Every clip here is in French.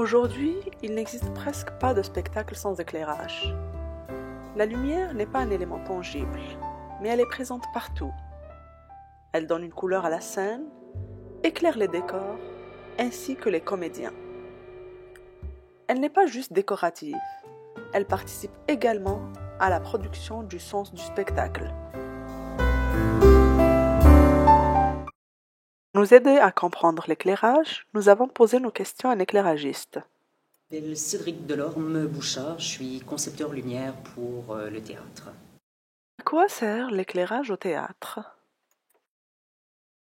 Aujourd'hui, il n'existe presque pas de spectacle sans éclairage. La lumière n'est pas un élément tangible, mais elle est présente partout. Elle donne une couleur à la scène, éclaire les décors, ainsi que les comédiens. Elle n'est pas juste décorative, elle participe également à la production du sens du spectacle. Pour nous aider à comprendre l'éclairage, nous avons posé nos questions à un éclairagiste. Je m'appelle Cédric Delorme-Bouchard, je suis concepteur lumière pour le théâtre. À quoi sert l'éclairage au théâtre?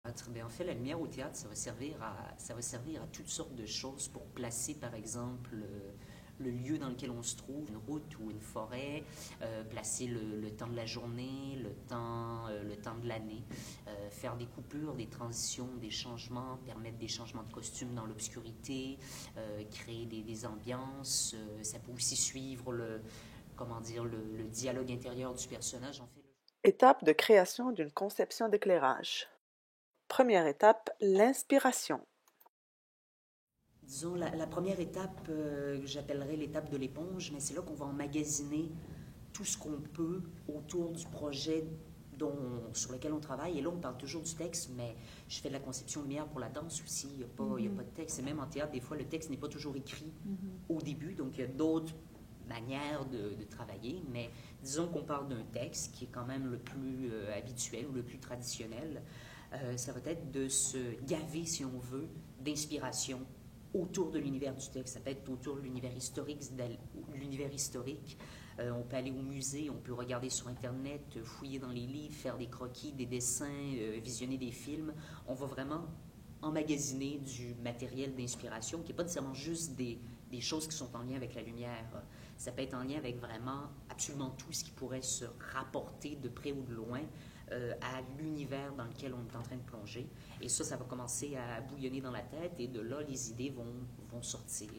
En fait, la lumière au théâtre, ça va servir à toutes sortes de choses pour placer, par exemple, le lieu dans lequel on se trouve, une route ou une forêt, placer le temps de la journée, le temps de l'année, faire des coupures, des transitions, des changements, permettre des changements de costume dans l'obscurité, créer des ambiances. Ça peut aussi suivre le dialogue intérieur du personnage. En fait. Étape de création d'une conception d'éclairage. Première étape, l'inspiration. Disons, la première étape, que j'appellerais l'étape de l'éponge, mais c'est là qu'on va emmagasiner tout ce qu'on peut autour du projet sur lequel on travaille. Et là, on parle toujours du texte, mais je fais de la conception lumière pour la danse aussi. Il n'y a pas de texte. Et même en théâtre, des fois, le texte n'est pas toujours écrit au début. Donc, il y a d'autres manières de travailler. Mais disons qu'on parle d'un texte qui est quand même le plus habituel ou le plus traditionnel. Ça va être de se gaver, si on veut, d'inspiration autour de l'univers du texte. Ça peut être autour de l'univers historique. On peut aller au musée, on peut regarder sur Internet, fouiller dans les livres, faire des croquis, des dessins, visionner des films. On va vraiment emmagasiner du matériel d'inspiration qui n'est pas nécessairement juste des choses qui sont en lien avec la lumière. Ça peut être en lien avec vraiment absolument tout ce qui pourrait se rapporter de près ou de loin à l'univers dans lequel on est en train de plonger. Et ça va commencer à bouillonner dans la tête et de là, les idées vont sortir.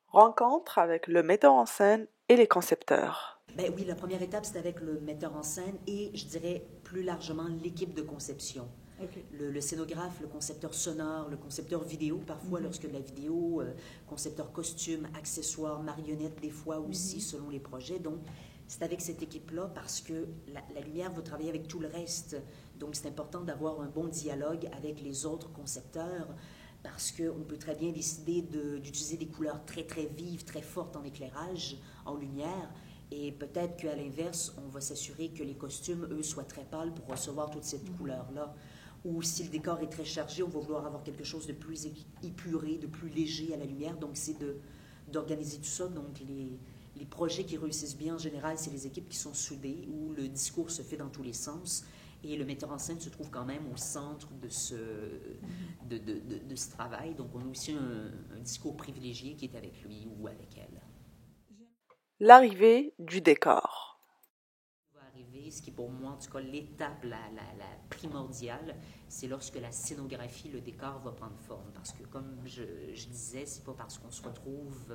Rencontre avec le metteur en scène et les concepteurs. Ben oui, la première étape, c'est avec le metteur en scène et, je dirais, plus largement, l'équipe de conception. Okay. Le scénographe, le concepteur sonore, le concepteur vidéo, parfois lorsque la vidéo, concepteur costume, accessoires, marionnettes, des fois aussi, selon les projets. Donc, c'est avec cette équipe-là parce que la lumière va travailler avec tout le reste. Donc, c'est important d'avoir un bon dialogue avec les autres concepteurs parce qu'on peut très bien décider d'utiliser des couleurs très, très vives, très fortes en éclairage, en lumière. Et peut-être qu'à l'inverse, on va s'assurer que les costumes, eux, soient très pâles pour recevoir toute cette couleur-là. Ou si le décor est très chargé, on va vouloir avoir quelque chose de plus épuré, de plus léger à la lumière. Donc, c'est d'organiser tout ça. Donc, les projets qui réussissent bien, en général, c'est les équipes qui sont soudées, où le discours se fait dans tous les sens. Et le metteur en scène se trouve quand même au centre de ce travail. Donc, on a aussi un discours privilégié qui est avec lui ou avec elle. L'arrivée du décor. Ce qui est pour moi, en tout cas, l'étape la primordiale, c'est lorsque la scénographie, le décor va prendre forme. Parce que, comme je disais, c'est pas parce qu'on se retrouve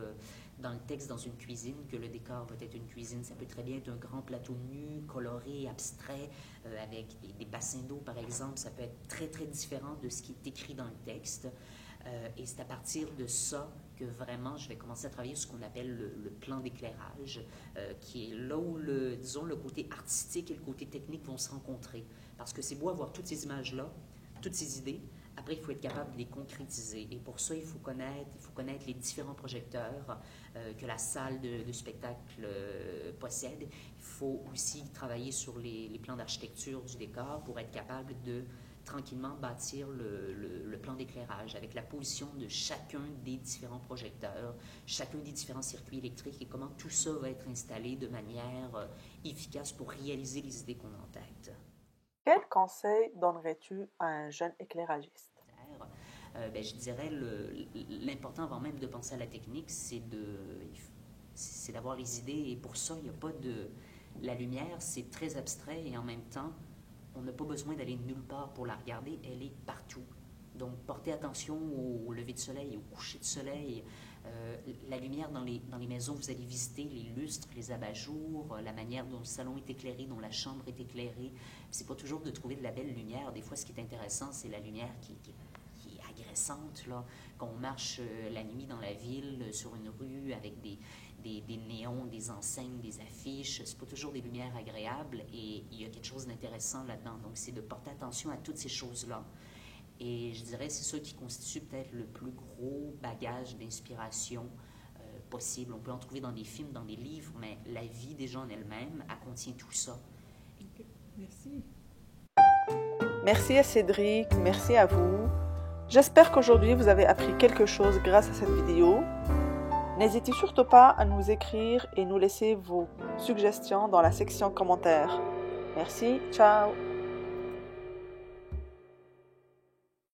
dans le texte dans une cuisine que le décor va être une cuisine. Ça peut très bien être un grand plateau nu, coloré, abstrait, avec des bassins d'eau, par exemple. Ça peut être très, très différent de ce qui est écrit dans le texte. Et c'est à partir de ça que vraiment je vais commencer à travailler sur ce qu'on appelle le plan d'éclairage, qui est là où le côté artistique et le côté technique vont se rencontrer. Parce que c'est beau avoir toutes ces images-là, toutes ces idées, après il faut être capable de les concrétiser. Et pour ça, il faut connaître les différents projecteurs que la salle de spectacle possède. Il faut aussi travailler sur les plans d'architecture du décor pour être capable de tranquillement bâtir le plan d'éclairage avec la position de chacun des différents projecteurs, chacun des différents circuits électriques et comment tout ça va être installé de manière efficace pour réaliser les idées qu'on a en tête. Quel conseil donnerais-tu à un jeune éclairagiste? Je dirais l'important avant même de penser à la technique, c'est d'avoir les idées et pour ça, il n'y a pas de... La lumière, c'est très abstrait et en même temps, on n'a pas besoin d'aller nulle part pour la regarder, elle est partout. Donc, portez attention au lever de soleil, au coucher de soleil. La lumière dans les maisons, vous allez visiter les lustres, les abat-jours, la manière dont le salon est éclairé, dont la chambre est éclairée. C'est pas toujours de trouver de la belle lumière. Des fois, ce qui est intéressant, c'est la lumière qui est agressantes, là, quand on marche la nuit dans la ville, sur une rue avec des néons, des enseignes, des affiches. C'est pas toujours des lumières agréables et il y a quelque chose d'intéressant là-dedans. Donc, c'est de porter attention à toutes ces choses-là. Et je dirais c'est ça qui constitue peut-être le plus gros bagage d'inspiration possible. On peut en trouver dans des films, dans des livres, mais la vie déjà en elle-même, elle contient tout ça. Okay. Merci. Merci à Cédric, merci à vous. J'espère qu'aujourd'hui vous avez appris quelque chose grâce à cette vidéo. N'hésitez surtout pas à nous écrire et nous laisser vos suggestions dans la section commentaires. Merci, ciao!